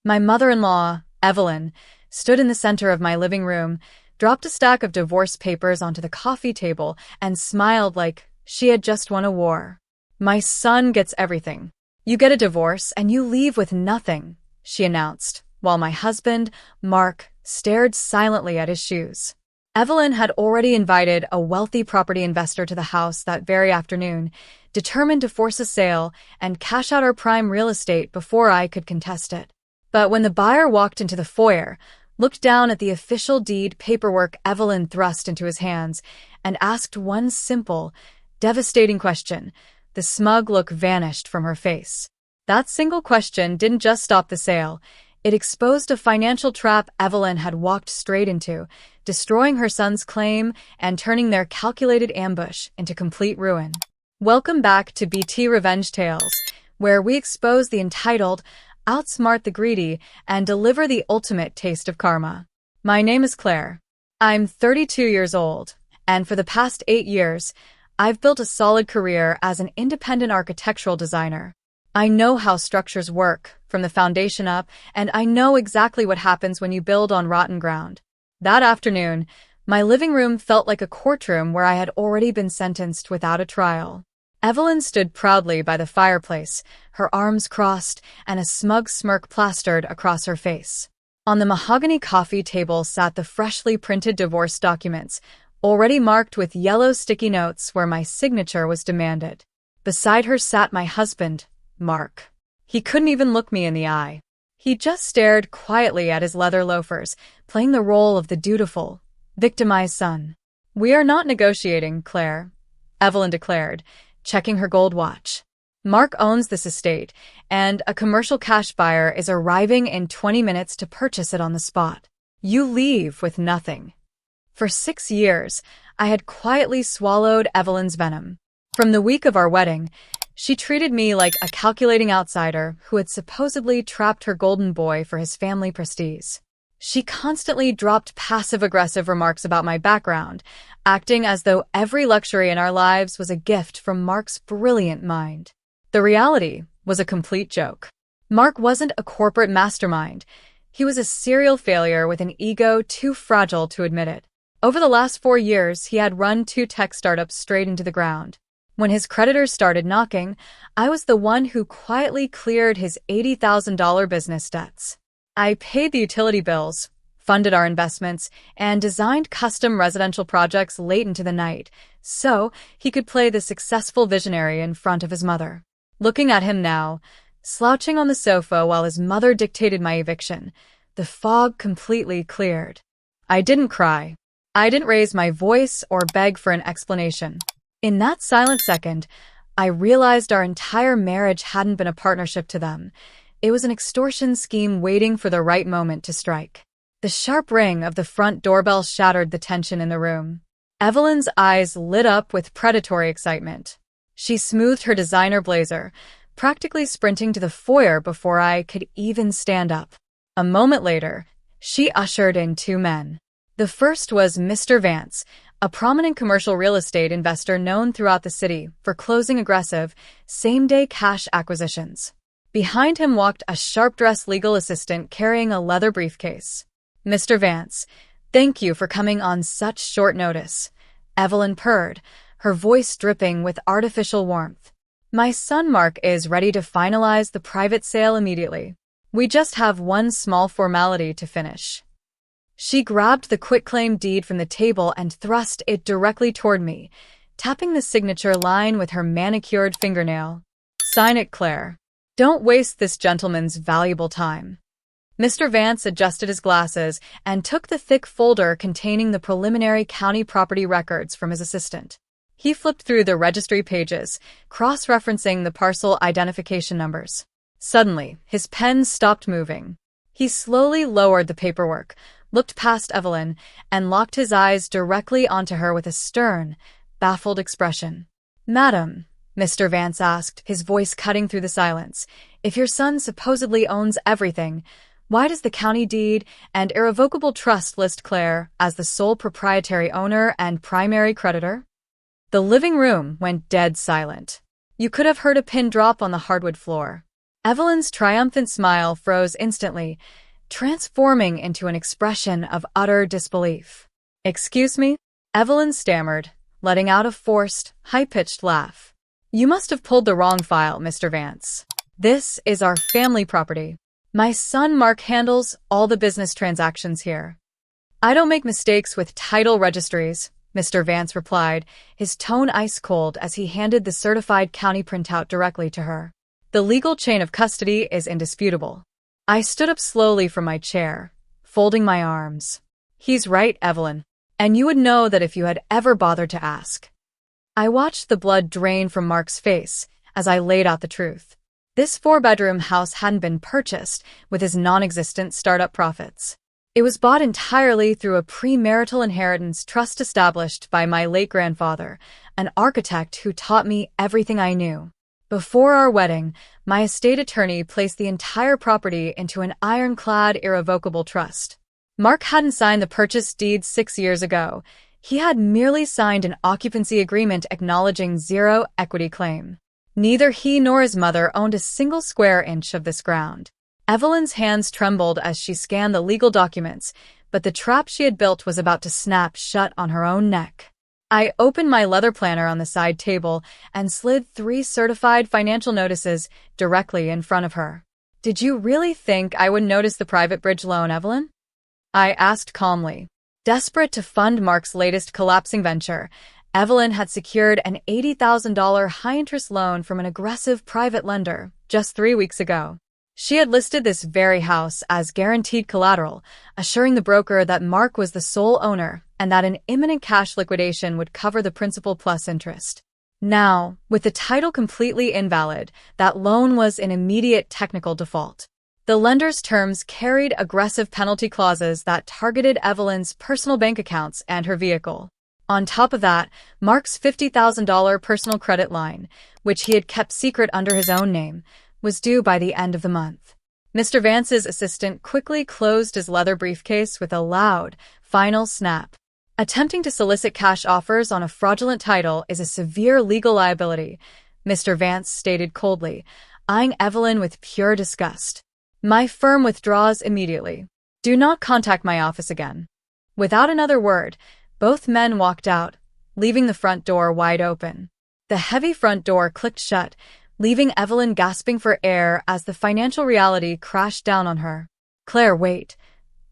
My mother-in-law, Evelyn, stood in the center of my living room, dropped a stack of divorce papers onto the coffee table, and smiled like she had just won a war. "My son gets everything. You get a divorce and you leave with nothing," she announced, while my husband, Mark, stared silently at his shoes. Evelyn had already invited a wealthy property investor to the house that very afternoon, determined to force a sale and cash out our prime real estate before I could contest it. But when the buyer walked into the foyer, looked down at the official deed paperwork Evelyn thrust into his hands, and asked one simple, devastating question, the smug look vanished from her face. That single question didn't just stop the sale. It exposed a financial trap Evelyn had walked straight into, destroying her son's claim and turning their calculated ambush into complete ruin. Welcome back to BT Revenge Tales, where we expose the entitled, outsmart the greedy, and deliver the ultimate taste of karma. My name is Claire. I'm 32 years old, and for the past 8 years, I've built a solid career as an independent architectural designer. I know how structures work, from the foundation up, and I know exactly what happens when you build on rotten ground. That afternoon, my living room felt like a courtroom where I had already been sentenced without a trial. Evelyn stood proudly by the fireplace, her arms crossed and a smug smirk plastered across her face. On the mahogany coffee table sat the freshly printed divorce documents, already marked with yellow sticky notes where my signature was demanded. Beside her sat my husband, Mark. He couldn't even look me in the eye. He just stared quietly at his leather loafers, playing the role of the dutiful, victimized son. "We are not negotiating, Claire," Evelyn declared, checking her gold watch. "Mark owns this estate, and a commercial cash buyer is arriving in 20 minutes to purchase it on the spot. You leave with nothing." For 6 years, I had quietly swallowed Evelyn's venom. From the week of our wedding, she treated me like a calculating outsider who had supposedly trapped her golden boy for his family prestige. She constantly dropped passive-aggressive remarks about my background, acting as though every luxury in our lives was a gift from Mark's brilliant mind. The reality was a complete joke. Mark wasn't a corporate mastermind. He was a serial failure with an ego too fragile to admit it. Over the last 4 years, he had run 2 tech startups straight into the ground. When his creditors started knocking, I was the one who quietly cleared his $80,000 business debts. I paid the utility bills, funded our investments, and designed custom residential projects late into the night, so he could play the successful visionary in front of his mother. Looking at him now, slouching on the sofa while his mother dictated my eviction, the fog completely cleared. I didn't cry. I didn't raise my voice or beg for an explanation. In that silent second, I realized our entire marriage hadn't been a partnership to them. It was an extortion scheme waiting for the right moment to strike. The sharp ring of the front doorbell shattered the tension in the room. Evelyn's eyes lit up with predatory excitement. She smoothed her designer blazer, practically sprinting to the foyer before I could even stand up. A moment later, she ushered in 2 men. The first was Mr. Vance, a prominent commercial real estate investor known throughout the city for closing aggressive, same-day cash acquisitions. Behind him walked a sharp-dressed legal assistant carrying a leather briefcase. "Mr. Vance, thank you for coming on such short notice," Evelyn purred, her voice dripping with artificial warmth. "My son Mark is ready to finalize the private sale immediately. We just have one small formality to finish." She grabbed the quitclaim deed from the table and thrust it directly toward me, tapping the signature line with her manicured fingernail. "Sign it, Claire. Don't waste this gentleman's valuable time." Mr. Vance adjusted his glasses and took the thick folder containing the preliminary county property records from his assistant. He flipped through the registry pages, cross-referencing the parcel identification numbers. Suddenly, his pen stopped moving. He slowly lowered the paperwork, looked past Evelyn, and locked his eyes directly onto her with a stern, baffled expression. "Madam," Mr. Vance asked, his voice cutting through the silence, "if your son supposedly owns everything, why does the county deed and irrevocable trust list Claire as the sole proprietary owner and primary creditor?" The living room went dead silent. You could have heard a pin drop on the hardwood floor. Evelyn's triumphant smile froze instantly, transforming into an expression of utter disbelief. "Excuse me?" Evelyn stammered, letting out a forced, high-pitched laugh. "You must have pulled the wrong file, Mr. Vance. This is our family property. My son Mark handles all the business transactions here." "I don't make mistakes with title registries," Mr. Vance replied, his tone ice-cold as he handed the certified county printout directly to her. "The legal chain of custody is indisputable." I stood up slowly from my chair, folding my arms. "He's right, Evelyn. And you would know that if you had ever bothered to ask." I watched the blood drain from Mark's face as I laid out the truth. This four-bedroom house hadn't been purchased with his non-existent startup profits. It was bought entirely through a premarital inheritance trust established by my late grandfather, an architect who taught me everything I knew. Before our wedding, my estate attorney placed the entire property into an ironclad irrevocable trust. Mark hadn't signed the purchase deed 6 years ago. He had merely signed an occupancy agreement acknowledging zero equity claim. Neither he nor his mother owned a single square inch of this ground. Evelyn's hands trembled as she scanned the legal documents, but the trap she had built was about to snap shut on her own neck. I opened my leather planner on the side table and slid 3 certified financial notices directly in front of her. "Did you really think I would notice the private bridge loan, Evelyn?" I asked calmly. Desperate to fund Mark's latest collapsing venture, Evelyn had secured an $80,000 high-interest loan from an aggressive private lender just 3 weeks ago. She had listed this very house as guaranteed collateral, assuring the broker that Mark was the sole owner and that an imminent cash liquidation would cover the principal plus interest. Now, with the title completely invalid, that loan was in immediate technical default. The lender's terms carried aggressive penalty clauses that targeted Evelyn's personal bank accounts and her vehicle. On top of that, Mark's $50,000 personal credit line, which he had kept secret under his own name, was due by the end of the month. Mr. Vance's assistant quickly closed his leather briefcase with a loud, final snap. Attempting to solicit cash offers on a fraudulent title is a severe legal liability, Mr. Vance stated coldly, eyeing Evelyn with pure disgust. "My firm withdraws immediately. Do not contact my office again." Without another word, both men walked out, leaving the front door wide open. The heavy front door clicked shut, leaving Evelyn gasping for air as the financial reality crashed down on her. "Claire, wait,"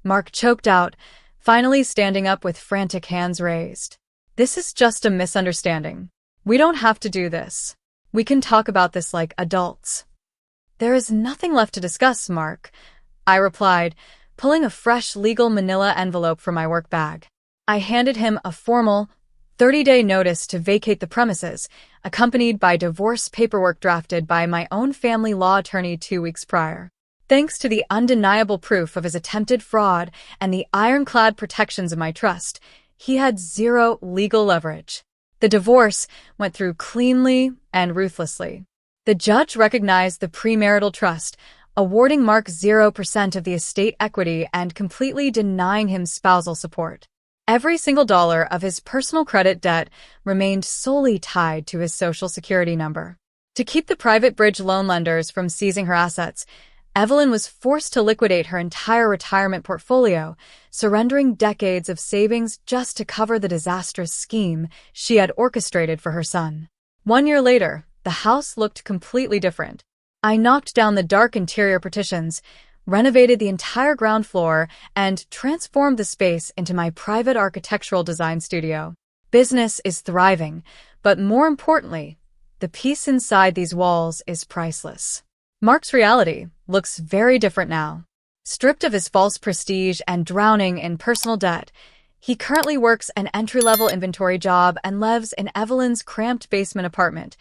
Mark choked out, finally standing up with frantic hands raised. "This is just a misunderstanding. We don't have to do this. We can talk about this like adults." "There is nothing left to discuss, Mark," I replied, pulling a fresh legal manila envelope from my work bag. I handed him a formal 30-day notice to vacate the premises, accompanied by divorce paperwork drafted by my own family law attorney 2 weeks prior. Thanks to the undeniable proof of his attempted fraud and the ironclad protections of my trust, he had zero legal leverage. The divorce went through cleanly and ruthlessly. The judge recognized the premarital trust, awarding Mark 0% of the estate equity and completely denying him spousal support. Every single dollar of his personal credit debt remained solely tied to his Social Security number. To keep the private bridge loan lenders from seizing her assets, Evelyn was forced to liquidate her entire retirement portfolio, surrendering decades of savings just to cover the disastrous scheme she had orchestrated for her son. 1 year later, the house looked completely different. I knocked down the dark interior partitions, renovated the entire ground floor, and transformed the space into my private architectural design studio. Business is thriving, but more importantly, the peace inside these walls is priceless. Mark's reality looks very different now. Stripped of his false prestige and drowning in personal debt, he currently works an entry-level inventory job and lives in Evelyn's cramped basement apartment,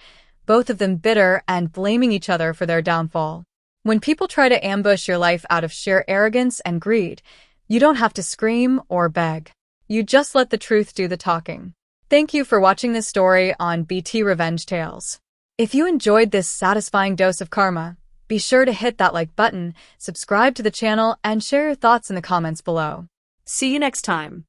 both of them bitter and blaming each other for their downfall. When people try to ambush your life out of sheer arrogance and greed, you don't have to scream or beg. You just let the truth do the talking. Thank you for watching this story on BT Revenge Tales. If you enjoyed this satisfying dose of karma, be sure to hit that like button, subscribe to the channel, and share your thoughts in the comments below. See you next time.